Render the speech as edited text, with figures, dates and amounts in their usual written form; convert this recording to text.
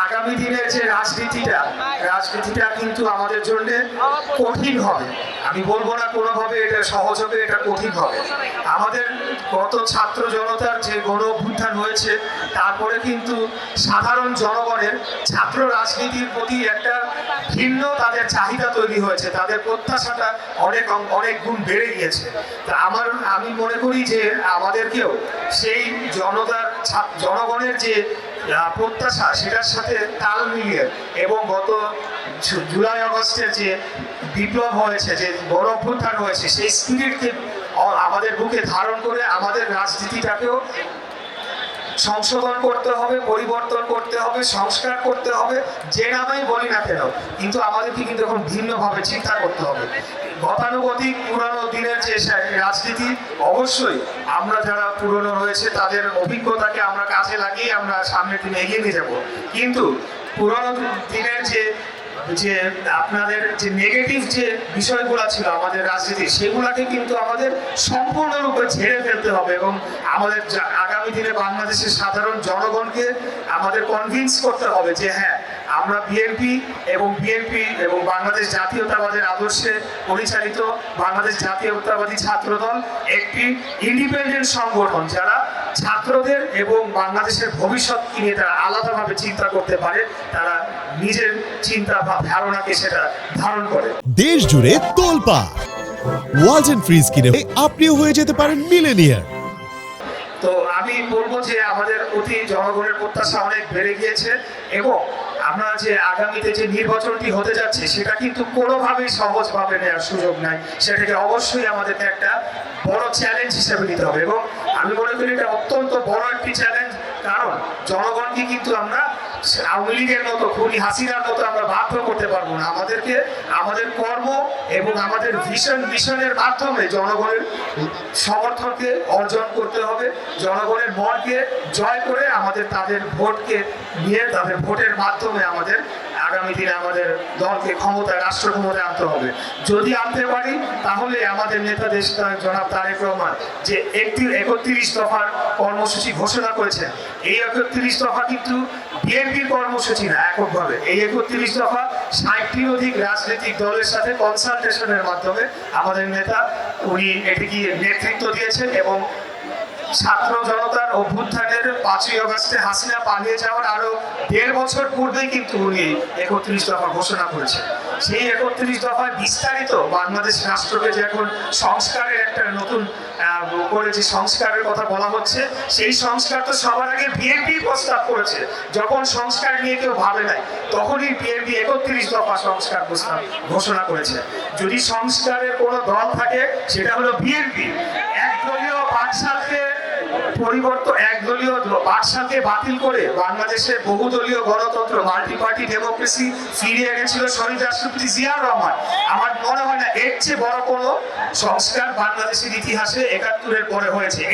আগামী দিনের যে রাজনীতিটা কিন্তু আমাদের জন্য কঠিন হবে। আমি বলবো না কোনোভাবে এটা সহজ হবে, এটা কঠিন হবে। আমাদের গত ছাত্র জনতার যে গণ অভ্যুত্থান হয়েছে, তারপরে কিন্তু সাধারণ জনগণের ছাত্র রাজনীতির প্রতি একটা ভিন্ন তাদের চাহিদা তৈরি হয়েছে, তাদের প্রত্যাশাটা অনেক গুণ বেড়ে গিয়েছে। তা আমি মনে করি যে আমাদেরকেও সেই জনগণের যে প্রত্যাশা সেটার সাথে তাল মিলিয়ে এবং গত জুলাই আগস্টের যে বিপ্লব হয়েছে, যে গণ অভ্যুত্থান হয়েছে, সেই স্পিরিটকে আমাদের বুকে ধারণ করে আমাদের রাজনীতিটাকেও সংশোধন করতে হবে, পরিবর্তন করতে হবে, সংস্কার করতে হবে, যে নামেই বলি না কেন। কিন্তু আমাদেরকে কিন্তু এখন ভিন্নভাবে চিন্তা করতে হবে। গতানুগতিক পুরানো দিনের যে রাজনীতি, অবশ্যই আমরা যারা পুরনো রয়েছে তাদের অভিজ্ঞতাকে আমরা কাজে লাগিয়ে আমরা সামনের দিনে এগিয়ে নিয়ে যাব। কিন্তু পুরানো দিনের যে আপনাদের যে নেগেটিভ যে বিষয়গুলো ছিল আমাদের রাজনীতি, সেগুলাকে কিন্তু আমাদের সম্পূর্ণরূপে ঝেড়ে ফেলতে হবে এবং আমাদের আগামী দিনে বাংলাদেশের সাধারণ জনগণকে আমাদের কনভিন্স করতে হবে যে হ্যাঁ, আমরা বিএনপি এবং বাংলাদেশ জাতীয়তাবাদের আদর্শে পরিচালিত বাংলাদেশ জাতীয়তাবাদী ছাত্রদল একটি ইন্ডিপেন্ডেন্ট সংগঠন, যারা ছাত্রদের এবং বাংলাদেশের ভবিষ্যৎকে নিয়ে তারা আলাদাভাবে চিন্তা করতে পারে, তারা নিজের চিন্তা বা ধারণাকে সেটা ধারণ করে। দেশ জুড়ে তোলপাড় ওয়ালটন ফ্রিজ কিনে আপনিও হয়ে যেতে পারেন মিলেনিয়ার। তো আমি বলবো যে আমাদের অতি জনগণের প্রত্যাশা অনেক বেড়ে গিয়েছে এবং আমরা যে আগামীতে যে নির্বাচনটি হতে যাচ্ছে সেটা কিন্তু কোনোভাবেই সহজভাবে নেওয়ার সুযোগ নাই। সেটাকে অবশ্যই আমাদেরকে একটা বড় চ্যালেঞ্জ হিসেবে নিতে হবে এবং আমি মনে করি এটা অত্যন্ত বড় একটি চ্যালেঞ্জ। কারণ জনগণকে কিন্তু আমরা আওয়ামী লীগের মতো, খুনি হাসিনার মতো আমরা বাধ্য করতে পারবো না। আমাদেরকে আমাদের কর্ম এবং আমাদের মিশনের মাধ্যমে জনগণের সমর্থনকে অর্জন করতে হবে, জনগণের মনকে জয় করে আমাদের তাদের ভোটকে নিয়ে তাদের ভোটের মাধ্যমে আমাদের আগামী দিনে আমাদের দলকে রাষ্ট্র ক্ষমতায় আনতে হবে। যদি আনতে পারি তাহলে আমাদের নেতা দেশ জনাব তারেক রহমান যে 31 দফার কর্মসূচি ঘোষণা করেছেন, এই 31 দফা কিন্তু বিএনপির কর্মসূচি না এককভাবে। এই 31 দফা 60টির অধিক রাজনৈতিক দলের সাথে কনসালটেশনের মাধ্যমে আমাদের নেতা উনি এটিকে নেতৃত্ব দিয়েছেন এবং ছাত্র জনতার অভ্যুত্থানের 5ই আগস্টে হাসিনা পালিয়ে যাওয়ার আরো 1.5 বছর পূর্বেই কিন্তু উনি 31 দফা ঘোষণা করেছেন। সেই 31 দফায় বিস্তারিত বাংলাদেশ রাষ্ট্রকে যে এখন সংস্কারের একটা নতুন করে যে সংস্কারের কথা বলা হচ্ছে, সেই সংস্কার তো সবার আগে বিএনপি প্রস্তাব করেছে। যখন সংস্কার নিয়ে কেউ ভাবে নাই তখনই বিএনপি 31 দফা সংস্কার প্রস্তাব ঘোষণা করেছে। যদি সংস্কারের কোনো দল থাকে সেটা হলো বিএনপি। একদলীয় বাকশালকে বাতিল করে বাংলাদেশে বহুদলীয় গণতন্ত্র, মাল্টি পার্টি ডেমোক্রেসি ফিরিয়ে এনেছিল শহীদ রাষ্ট্রপতি জিয়াউর রহমান। আমার মনে হয় না এর চেয়ে বড় কোনো সংস্কার বাংলাদেশের ইতিহাসে 71-এর পরে হয়েছে।